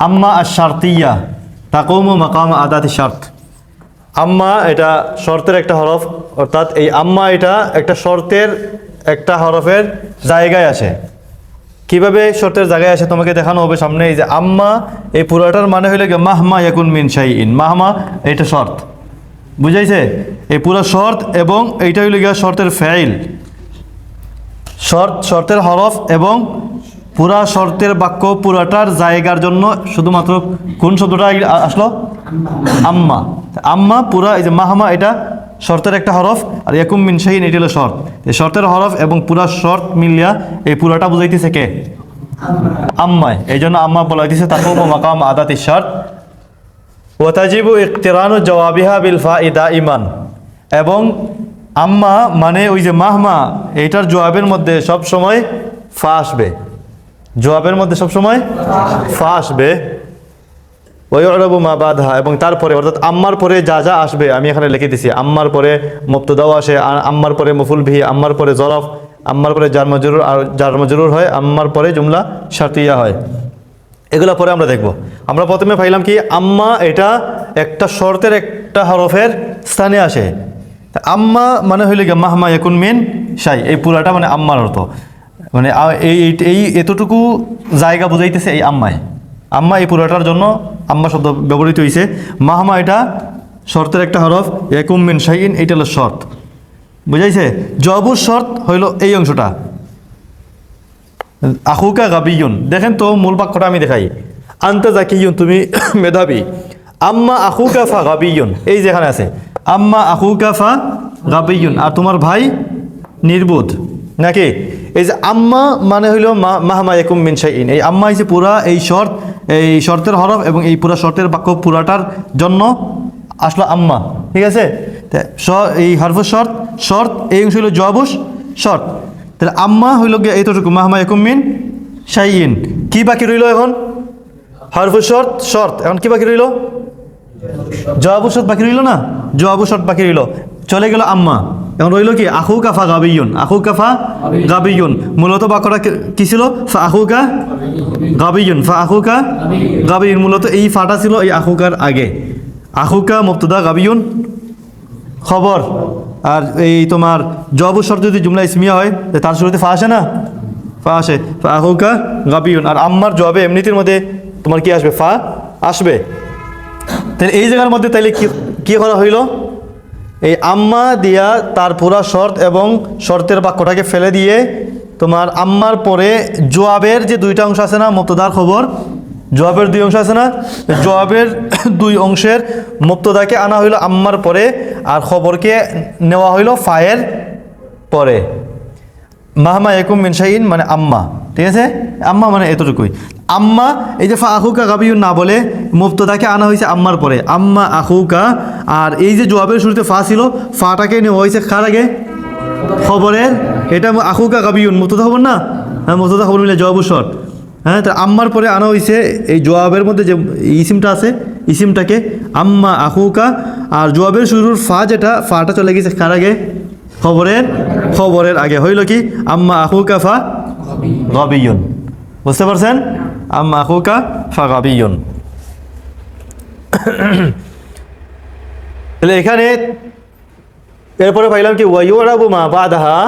আম্মা আশ-শারতিয়া তাকুমু মাকাম আদাতি শার্ত। আম্মা এটা শর্তের একটা হরফ, অর্থাৎ এই আম্মা এটা একটা শর্তের একটা হরফের জায়গায় আসে। কিভাবে শর্তের জায়গায় আসে তোমাকে দেখানো হবে সামনে। এই যে আম্মা, এই পুরাটার মানে হইলে গিয়ে মাহমা ইয়াকুন মিন শাইইন। মাহমা এটা শর্ত, বুঝাইছে? এই পুরো শর্ত এবং এইটা হইলে গিয়ে শর্তের ফাইল, শর্তের হরফ এবং পুরা শর্তের বাক্য পুরাটার জায়গার জন্য শুধুমাত্র কোন শব্দটা আসলো? আম্মা। আম্মা পুরা, এই যে মাহমা এটা শর্তের একটা হরফ, আর ইয়াকুম মিন শাইইন এটা হলো শর্ত। এই শর্তের হরফ এবং পুরা শর্ত মিলিয়া এই পুরাটা বুঝাইতেছে কে? আম্মায়। এই জন্য আম্মা বলা হইতেছে তাকুমু মাকাম আদাতি শার্ত। ওয়া তাজিবু ইকতিরানু জওয়াবিহা বিল ফাই দাইমান। এবং আম্মা মানে ওই যে মাহমা, এইটার জবাবের মধ্যে সব সময় ফা আসবে। জবাবের মধ্যে সব সময় ফা আসবে। ওয়ায়ুরাবু মা বাদহা, এবং তারপরে অর্থাৎ আম্মার পরে যা যা আসবে আমি এখানে লিখে দিছি। আম্মার পরে মুবতাদাও আসে, আম্মার পরে মফুল বিহি, আম্মার পরে জরফ, আম্মার পরে জার মাজরুর, আর জার মাজরুর হয়, আম্মার পরে জুমলা শারতিয়া হয়। এগুলো পরে আমরা দেখব। আমরা প্রথমে পাইলাম কি আম্মা এটা একটা শর্তের একটা হরফের স্থানে আসে। আম্মা মানে হইলে গিয়ে মাহমা ইয়াকুন মিন শাই, এই পুরাটা মানে আম্মার অর্থ, মানে এই এতটুকু জায়গা বুঝাইতেছে এই আম্মায়। আম্মা এই পুরাটার জন্য আম্মা শব্দ ব্যবহৃত হয়েছে। মাহমা এটা শর্তের একটা হরফ, ইয়াকুম মিন শাইইন এইটা হলো শর্ত, বুঝাইছে? জবুর শর্ত হইল এই অংশটা, আখুকা গাবিয়ুন। দেখেন তো মূল বাক্যটা আমি দেখাই। আনতা জাকিয়ুন, তুমি মেধাবী। আম্মা আখুকা ফা গাবিয়ুন, এই যেখানে আছে আম্মা আখুকা ফা গাবিয়ুন, আর তোমার ভাই নির্বোধ, নাকি? এই যে আম্মা মানে হইল মাহমা ইয়াকুম মিন শাইইন। এই আম্মা হইছে পুরা এই শর্ত, এই শর্তের হরফ এবং এই পুরা শর্তের বাক্য পুরাটার জন্য আসলো আম্মা, ঠিক আছে? এই হরফ শর্ত এই অংশ হইল জবাবুশ শর্ত। তাহলে আম্মা হইল গিয়ে এইটুকু মাহমা ইয়াকুম মিন শাইইন। কি বাকি রইল এখন? হরফ শর্ত। এখন কি বাকি রইল? জবাবু শর্ত বাকি রইল না? জবাবু শর্ত বাকি রইল, চলে গেল আম্মা। এখন রইল কি? আখুকা ফা গাবিয়ুন। আখুকা ফা গাবিয়ুন, মূলত বাক্যটা কি ছিল? ফা আখুকা গাবিয়ুন, ফা আখুকা গাবিয়ুন। মূলত এই ফাটা ছিল এই আখুকার আগে। আখুকা মুবতাদা, গাবিয়ুন খবর। আর এই তোমার জবাবু শর্ত যদি জুমলা ইসমিয়া হয় তার শুরুতে ফা আসে না? ফা আসে, ফা আখুকা গাবিয়ুন। আর আম্মার জবাবে এমনিতির মধ্যে তোমার কি আসবে? ফা আসবে। তাহলে এই জায়গার মধ্যে তাইলে কি করা হইল? এই আম্মা দিয়া তার পুরা শর্ত এবং শর্তের বাক্যটাকে ফেলে দিয়ে তোমার আম্মার পরে জবাবের যে দুইটা অংশ আছে না, মুবতাদার খবর, জবাবের দুই অংশ আছে না, জবাবের দুই অংশের মুবতাদাকে আনা হইল আম্মার পরে, আর খবরকে নেওয়া হইল ফায়ের পরে। মাহমা ইয়াকুম মিন শাইইন মানে আম্মা, ঠিক আছে? আম্মা মানে এতটুকুই। আম্মা, এই যে ফা আখুকা গাবিয়ুন না বলে মুবতাদাকে আনা হয়েছে আম্মার পরে, আম্মা আখুকা। আর এই যে জবাবের শুরুতে ফা ছিল, ফাটাকে নেওয়া হয়েছে কার আগে? খবরের। এটা আখুকা গাবিয়ুন মুবতাদা খবর না? হ্যাঁ, মুবতাদা খবর মিলে জবাবু শর্ত। হ্যাঁ, তো আম্মার পরে আনা হয়েছে এই জবাবের মধ্যে যে ইসিমটা আছে, ইসিমটাকে আম্মা আখুকা। আর জবাবের শুরুর ফা যেটা, ফাটা চলে গেছে কার আগে? খবরের আগে। হইল কি? আম্মা আখুকা ফা গাবিয়ুন। বুঝতে পারছেন? আম্মা আখুকা ফা গাবিয়ুন। তাহলে এখানে এরপরে পাইলাম কি ওয়ায়ুরাবু মা বাদাহা,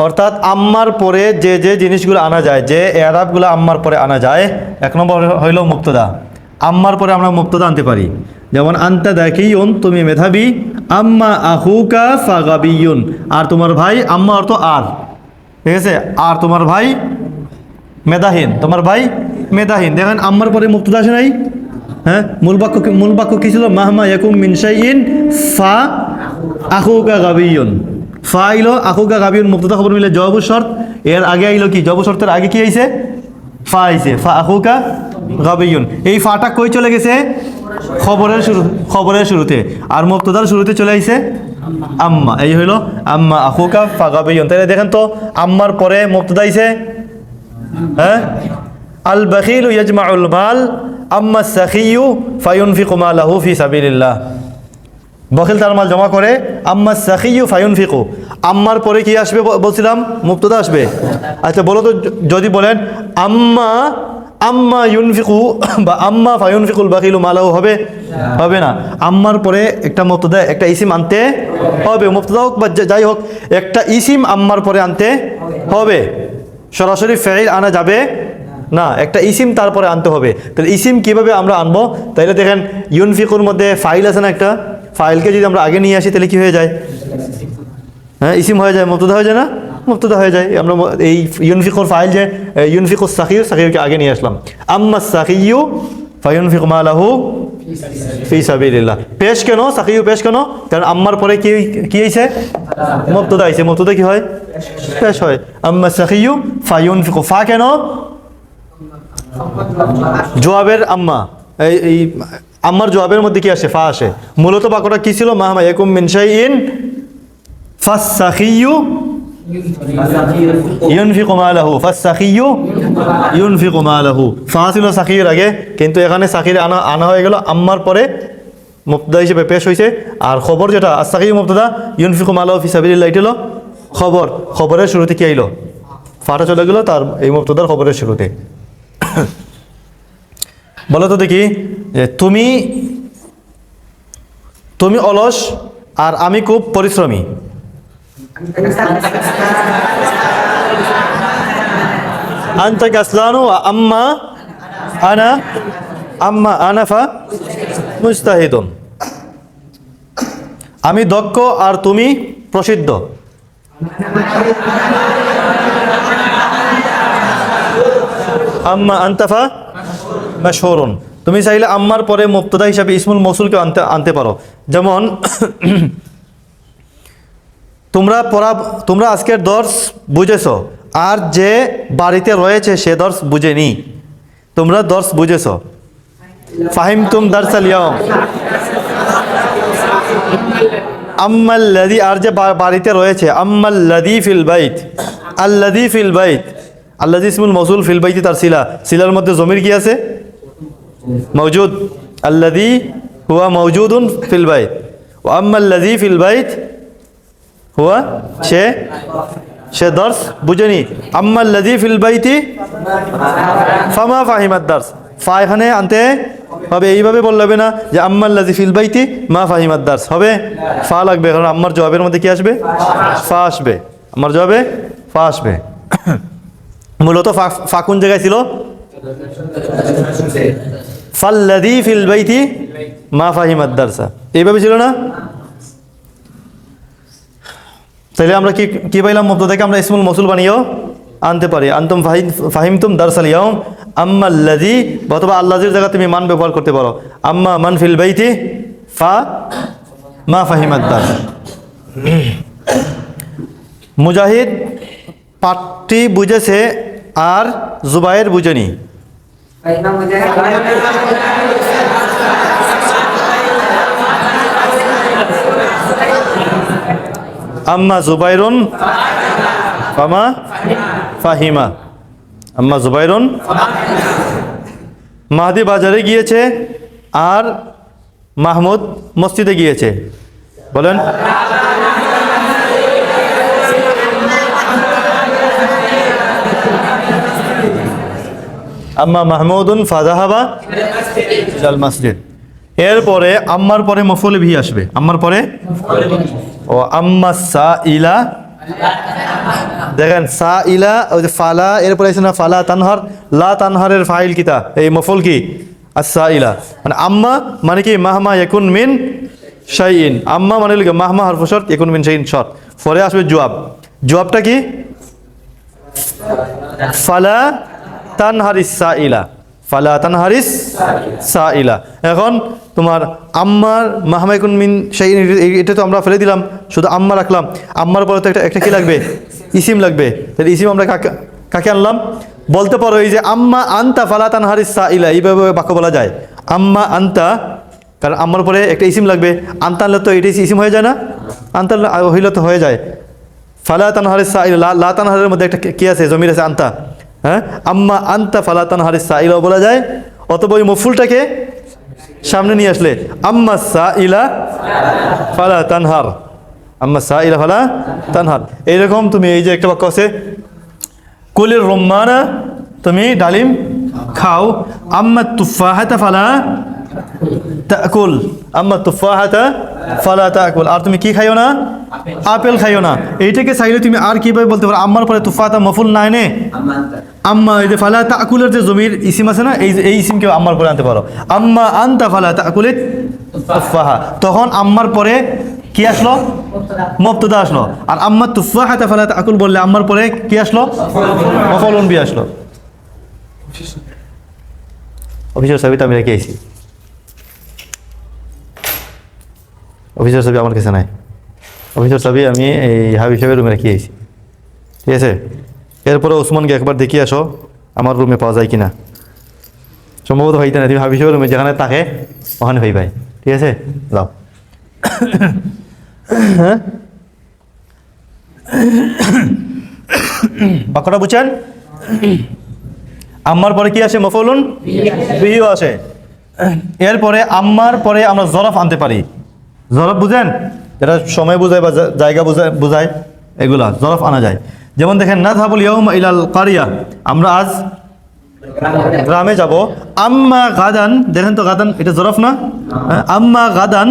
অর্থাৎ আম্মার পরে যে যে জিনিসগুলো আনা যায়, যে এরাবগুলো আম্মার পরে আনা যায়। এক নম্বর হইল মুবতাদা। আম্মার পরে আমরা মুবতাদা আনতে পারি, যেমন আনতা দাকিয়ুন, তুমি মেধাবী। আম্মা আখুকা ফা গাবিয়ুন, আর তোমার ভাই, আম্মা অর্থ আর, ঠিক আছে? আর তোমার ভাই মেধাহীন, তোমার ভাই মেধাহীন। দেখেন আম্মার পরে মুবতাদা আসে নাই? হ্যাঁ, মূল বাক্য কি ছিল? মাহমা ইয়াকুম মিন শাইইন ফা আখুকা গাবিয়ুন। ফা আইলো, আখুকা গাবিয়ুন মুবতাদা খবর মিলে জবাবু শর্ত। এর আগে আইলো কি? জবাবু শর্তের আগে কি আইছে? ফা আইছে, ফা আখুকা গাবিয়ুন। এই ফাটা কই চলে গেছে? খবরের শুরুতে। আর মুবতাদার শুরুতে চলে আইছে আম্মা। এই হইল আম্মা আখুকা ফা গাবিয়ুন। তাহলে দেখেন তো আম্মার পরে মুবতাদা আইছে। হ্যাঁ, আল বাখিলু ইয়াজমাউল মাল আম্মা সাখিয়ু ফায়ুনফিকু মালাহু ফি সাবিলিল্লাহ। বখিল তার মাল জমা করে। আম্মা সাখিয়ু ফায়ুনফিকু, আম্মার পরে কি আসবে বলছিলাম? মুবতাদা আসবে। আচ্ছা বলো তো, যদি বলেন আম্মা আম্মা ইউনফিকু বা আম্মা ফায়ুনফিকুল বাকিলু মালাহু হবে হবে না। আম্মার পরে একটা মুবতাদা একটা ইসিম আনতে হবে, মুবতাদা হোক বা যাই হোক একটা ইসিম আম্মার পরে আনতে হবে, সরাসরি ফাইল আনা যাবে না, একটা ইসিম তারপরে আনতে হবে। তাহলে ইসিম কিভাবে আমরা আনবো? তাইলে দেখেন ইউনফিকুর মধ্যে ফাইল আছে না, একটা ফাইলকে যদি আমরা আগে নিয়ে আসি তাহলে কি হয়ে যায়? হ্যাঁ, ইসিম হয়ে যায়, মুবতাদা হয়ে যায় না, মুবতাদা হয়ে যায়। আমরা এই ইউনফিকুর ফাইল যে ইউনফিকুস সাকিয়ু, সাকিয়ুকে আগে নিয়ে আসলাম। আম্মা সাকিয়ু ফায়ুনফিকু মালাহু ফি সাবিলিল্লাহ। পেশ কেন সাকিয়ু পেশ কেন? কারণ আম্মার পরে কি হইছে? মুবতাদা আইছে, মুবতাদা কি হয়? পেশ হয়। আম্মা সাকিয়ু ফায়ুনফিকু, ফা কেন? জবাবের আম্মা, এই আম্মার জবাবের মধ্যে কি আসে? ফা আসে। মূলত বাক্যটা কি ছিল? মা ইয়াকুম মিন শাইইন ফাসসাখিয়ু ইউনফিকু মালাহু, ফাসসাখিয়ু ইউনফিকু মালাহু। ফা ছিল সাকির আগে, কিন্তু এখানে সাকির আনা হয়ে গেল, আম্মার পরে মুবতাদা হিসেবে পেশ হয়েছে। আর খবর যেটা আস-সাকিয়ু মুবতাদা, ইউনফিকু মালাহু ফি সাবিলিল্লাহ এটা হলো খবর। খবরের শুরুতে কি আইলো? ফাটা চলে গেল তার এই মুবতাদার খবরের শুরুতে। বলো তো দেখি, যে তুমি অলস আর আমি খুব পরিশ্রমী। আনতা কাসলানু আম্মা আনা ফা মুজতাহিদুন। আমি দক্ষ আর তুমি প্রসিদ্ধ। আম্মা আনতা ফা মাশহুরুন। তুমি চাইলে আম্মার পরে মুবতাদা হিসাবে ইসমুল মৌসুলকে আনতে পারো। যেমন তোমরা আজকের দর্স বুঝেছো, আর যে বাড়িতে রয়েছে সে দর্স বুঝেনি। তোমরা দর্স বুঝেছো। ফাহিমতুম দারসাল ইয়াউম। আম্মাল্লাযী, আর যে বাড়িতে রয়েছে, আম্মাল্লাযী ফিল বাইত, আল্লাযী ফিল বাইত, আল্লাযী ইসমুল মৌসুল, ফিল বাইতি তার সিলা, সিলার মধ্যে জমির কি আছে? মওজুদ। আল্লাযী হুয়া মওজুদুন ফিল বাইত, ওয়া আম্মাল্লাযী ফিল বাইত হুয়া সে দর্স বুঝেনি। আম্মাল্লাযী ফিল বাইতি ফামা ফাহিমাদ দার্স। ফা এখানে আনতে হবে, এইভাবে বললে হবে না যে আম্মাল্লাযী ফিল বাইতি মা ফাহিমাদ দার্স, হবে ফা লাগবে, কারণ আম্মার জবাবের মধ্যে কি আসবে? ফা আসবে, আমার জবাবে ফা আসবে। মূলত ফা কোন জায়গায় ছিল? ফাল্লাযী ফিল বাইতি মা ফাহিমাদ দারসা, এইভাবে ছিল না? তাহলে আমরা কি পাইলাম? মুবতাদাকে আমরা ইসমুল মৌসুল বানিয়েও আনতে পারি। আনতুম ফাহিমতুম দারসাল ইয়াউম আম্মাল্লাযী, অথবা আল্লাযীর জায়গায় তুমি মান ব্যবহার করতে পারো। আম্মা মান ফিল বাইতি ফা মা ফাহিমাদ দারস। মুজাহিদ পাঠটি বুঝেছে আর জুবায়ের বুঝেনি। আম্মা জুবাইরুন ফামা ফাহিমা, আম্মা জুবাইরুন। মাহদি বাজারে গিয়েছে আর মাহমুদ মসজিদে গিয়েছে। বলেন। আম্মা মাহমুদুন ফাযাহাবা ইলাল মসজিদ। এরপরে আম্মার পরে মফউল বিহি আসবে। আম্মার পরে ও আম্মা সাইলা, দেখেন সাইলা, ওই যে ফালা, এরপরে আছে না ফালা তানহার, লা তানহারের ফাইল কিতা, এই মফউল কি? আস-সাইলা। মানে আম্মা মানে কি? মাহমা ইয়াকুন মিন শাইইন। আম্মা মানে লিখে মাহমা হারফু শর্ত, ইয়াকুন মিন শাইইন শর্ত। পরে আসবে জবাব। জবাবটা কি? ফালা তানহারিস সাইলা, ফালা তানহারিস সাইলা। এখন তোমার আম্মার মাহমা ইয়াকুন মিন শাইইন, এটা তো আমরা ফেলে দিলাম, শুধু আম্মা রাখলাম। আম্মার পরে তো একটা কি লাগবে? ইসিম লাগবে। তাহলে ইসিম আমরা কাকে আনলাম? বলতে পারো এই যে আম্মা আনতা ফালা তানহারিস সাইলা, এইভাবে বাক্য বলা যায়। আম্মা আনতা, কারণ আম্মার পরে একটা ইসিম লাগবে। আনতা আনলে তো এটা ইসিম হয়ে যায় না? আনতা হইলে তো হয়ে যায়। ফালা তানহারিস সাইলা, লা তানহারের মধ্যে একটা কি আছে? জমির আছে, আনতা। হ্যাঁ, আম্মা আনতা ফালা তানহারিস সাইলাও বলা যায়। অথবা ওই মফুলটাকে সামনে নিয়ে আসলে আম্মা সাইলা ফালা তানহার, আম্মা সাইলা ফালা তানহার। এইরকম তুমি এই যে একটা বাক্য আছে কুলির রুম্মানা, তুমি ডালিম খাও। আম্মা তুফাহাতা ফালা তাকুল, আম্মা তুফাহাতা ফালা তাকুল, আর তুমি কি খাইও না? আপেল খাইও না। এইটাকে চাইলে তুমি আর কিভাবে বলতে পারো? আম্মার পরে তুফাহাতা মফুল নাই নে, আম্মা এই যে ফালা তাকুলের যে জমির ইসিম আছে না, এই ইসিমকে আম্মার পরে আনতে পারো। আম্মা আনতা ফালা তাকুলিত তুফাহা, তখন আম্মার পরে কি আসলো? মুবতাদা আসলো। আর আম্মা তুফাহাতা ফালা তাকুল বললে আম্মার পরে কি আসলো? মাফউলুন বিহি আসলো। অফিসের চাবিটা আমি রেখে আইছি, অফিসের চাবি আমার কাছে নাই। অফিসের চাবি আমি এই হাবি সাহেবের রুমে রেখে আইছি, ঠিক আছে? এরপরে ওসমানকে একবার দেখিয়ে আসো আমার রুমে পাওয়া যায় কিনা। সম্ভবত হইতে না, তুমি হাবি সাহেবের রুমে যেখানে থাকে ওখানে হই ভাই, ঠিক আছে? যাও। বাক্যটা বুঝছেন? আম্মার পরে কি আসে? মাফউলুন বিহিও আসে। এরপরে আম্মার পরে আমরা জরফ আনতে পারি। জরফ বুঝেন? এটা সময় বোঝায় বা জায়গা বোঝায়, এগুলা জরফ আনা যায়। যেমন দেখেন নাযহাবুল ইয়াউমা ইলাল কারিয়া, আমরা আজ গ্রামে যাব। আম্মা গাদান, দেখেন তো গাদান এটা জরফ না? আম্মা গাদান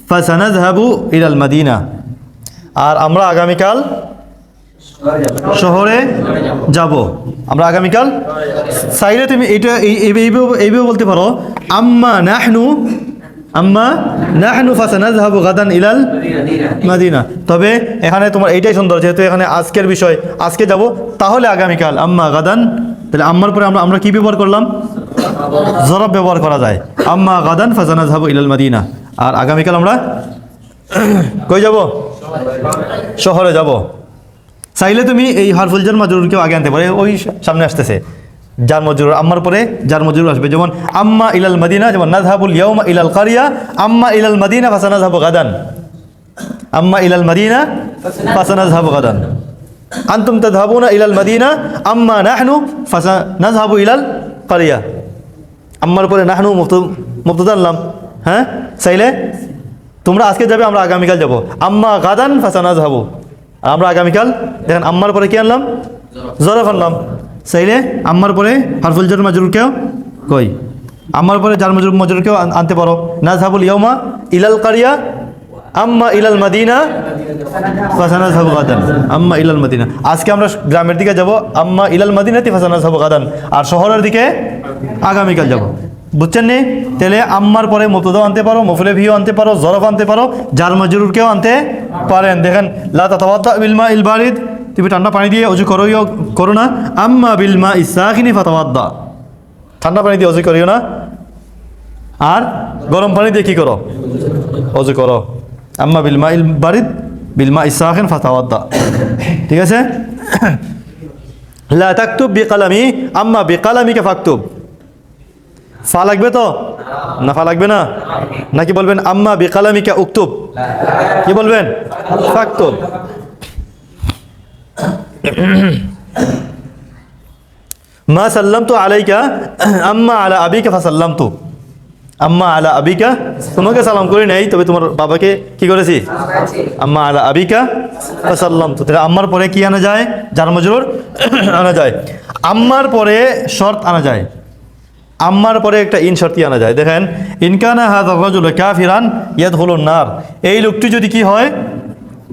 ফাসানাযহাবু ইলাল মাদিনা, আর আমরা আগামীকাল শহরে যাব। আমরা আগামীকাল চাইলে তুমি এটা এইভাবে বলতে পারো, আম্মা নাহনু ফাসানাযহাবু গাদান ইলাল মাদিনা। তবে এখানে তোমার এইটাই সুন্দর, যেহেতু এখানে আজকের বিষয়, আজকে যাব, তাহলে আগামীকাল আম্মা গাদান, তাহলে আম্মার পরে আমরা কি ব্যবহার করলাম? জরব ব্যবহার করা যায়। আম্মা গাদান ফাসানাযহাবু ইলাল মাদিনা, আর আগামীকাল আমরা কই যাব? শহরে যাব। চাইলে তুমি এই হারফুল জার মাজরুরকেও আগে আনতে পারো, ওই সামনে আসতেছে জার মজরুর, আম্মার পরে জার মজরুর আসবে। যেমন আম্মা ইলাল মাদিনা, যেমন নাযহাবুল ইয়াউমা ইলাল কারিয়া, আম্মা ইলাল মাদিনা ফাসানাযহাবু গাদান, আম্মা ইলাল মাদিনা ফাসানাযহাবু গাদান। আনতুম তাযহাবুনা ইলাল মাদিনা, আম্মা নাহনু ফাসানাযহাবু ইলাল কারিয়া। আম্মার পরে নাহনু মুবতাদা আনলাম। হ্যাঁ, চাইলে তোমরা আজকে যাবে, আমরা আগামীকাল যাব। আম্মা গাদান ফাসানাযহাবু, আমরা আগামীকাল, দেখেন আম্মার পরে কি আনলাম? জরফ আনলাম। চাইলে আম্মার পরে হারফুল জার মাজরুরকেও কই, আম্মার পরে জার মজরুরকেও আনতে পারো। নাযহাবুল ইয়াউমা ইলাল কারিয়া, আম্মা ইলাল মাদিনা ফাসানাযহাবু গাদান, আম্মা ইলাল মাদিনা। আজকে আমরা গ্রামের দিকে যাব, আম্মা ইলাল মাদিনাতি ফাসানাযহাবু গাদান, আর শহরের দিকে আগামীকাল যাব। বুঝছেন নি? তাহলে আম্মার পরে মুবতাদাও আনতে পারো, মফউল বিহিও আনতে পারো, জরফ আনতে পারো, জার মজরুরকেও আনতে পারেন। দেখেন লা তাতাওয়াদ্দা বিল মাইল বারিদ, তুমি ঠান্ডা পানি দিয়ে অজু করো না। আম্মা বিল মাইস সাখিনি ফাতাওয়াদ্দা, ঠান্ডা পানি দিয়ে অজু করিও না, আর গরম পানি দিয়ে কি করো? অজু করো। আম্মা বিল মাইল বারিদ বিল মাইস সাখিন ফাতাওয়াদ্দা, ঠিক আছে? লা তাকতুব বিকালামি, আম্মা বিকালামিকা ফাকতুব। ফা লাগবে তো না? ফা লাগবে না? নাকি বলবেন আম্মা বিকালামিকা উকতুব? কি বলবেন? ফাকতুব। মা সাল্লামতু আলাইকা, আম্মা আলা আবিকা ফাসাল্লামতু, আম্মা আলা আবিকা, তোমাকে সালাম করি নাই, তবে তোমার বাবাকে কি করেছি? আম্মা আলা আবিকা ফাসাল্লামতু। তাহলে আম্মার পরে কি আনা যায়? জার মজরুর আনা যায়। আম্মার পরে শর্ত আনা যায়, আম্মার পরে একটা ইন শর্তি আনা যায়। দেখেন ইনকানা হাযার রাজুলু কাফিরান ইয়াদখুলুন নার, এই লোকটি যদি কি হয়?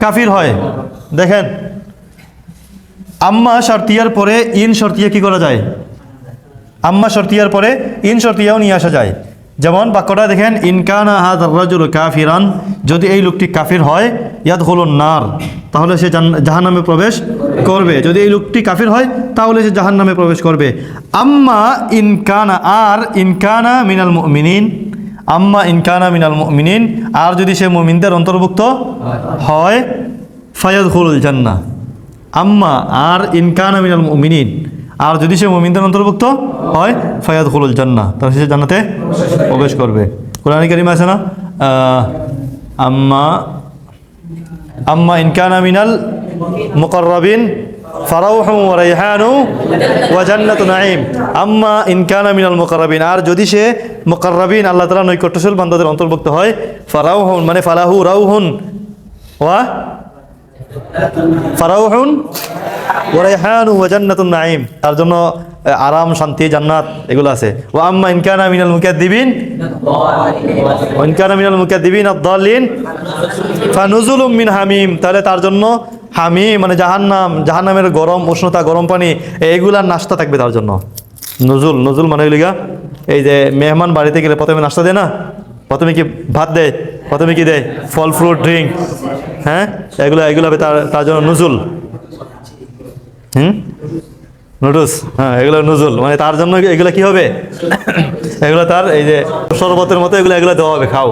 কাফির হয়। দেখেন আম্মা শর্তিয়ার পরে ইন শর্তিয়া কি করা যায়? আম্মা শর্তিয়ার পরে ইন শর্তিয়াও নিয়ে আসা যায়। যেমন বাক্যটা দেখেন, ইনকানা হাযার রাজুলু কাফিরান, যদি এই লোকটি কাফির হয়, ইয়াদখুলুন নার, তাহলে সে জাহান্নামে প্রবেশ করবে। যদি এই লোকটি কাফির হয় তাহলে সে জাহান্নামে প্রবেশ করবে। আম্মা ইনকানা, আর ইনকানা মিনাল মুমিনিন, আম্মা ইনকানা মিনাল মুমিনিন, আর যদি সে মুমিনদের অন্তর্ভুক্ত হয়, ফায়াদখুলুল জান্নাহ। আম্মা আর ইনকানা মিনাল মুমিনিন, আর যদি সে মুমিনদের অন্তর্ভুক্ত হয়, ফায়াদখুলুল জান্নাহ, তাহলে সে জান্নাতে প্রবেশ করবে। কোরআনে কারিমে আছে না, আম্মা ইনকানা মিনাল মুকাররাবিন ফারাউহুম ওয়া রাইহানু ওয়া জান্নাতু নাঈম। আম্মা ইনকানা মিনাল মুকাররাবিন, আর যদি সে মুকাররাবিন আল্লাহ তাআলার নৈকট্যশীল বান্দাদের অন্তর্ভুক্ত হয়, ফারাউহুন মানে ফালাহু রাউহুন ওয়া ফারাউহুন ওয়া রাইহানু ওয়া জান্নাতুন নাঈম, তার জন্য আরাম, শান্তি, জান্নাত এগুলো আছে। ওয়া আম্মা ইন কানা মিনাল মুকাদ্দিবিন ওয়া ইন কানা মিনাল মুকাদ্দিবিন আদ-দাল্লিন ফানুজুলুম মিন হামিম, তাহলে তার জন্য হামিম মানে জাহান্নাম, জাহান্নামের গরম উষ্ণতা, গরম পানি, এইগুলার নাস্তা থাকবে তার জন্য। নজুল, নজুল মানে হইলিগা এই যে মেহমান বাড়িতে গেলে প্রথমে নাস্তা দেয় না, প্রথমে কি ভাত দেয়, প্রথমে কি দেয় ফল ফ্রুট ড্রিঙ্ক, হ্যাঁ এগুলো এগুলো হবে তার তার জন্য নজুল। নুডলস, হ্যাঁ এগুলো নজুল মানে তার জন্য এগুলো কি হবে এগুলো তার এই যে শরবতের মতো এগুলো এগুলো দেওয়া হবে, খাও।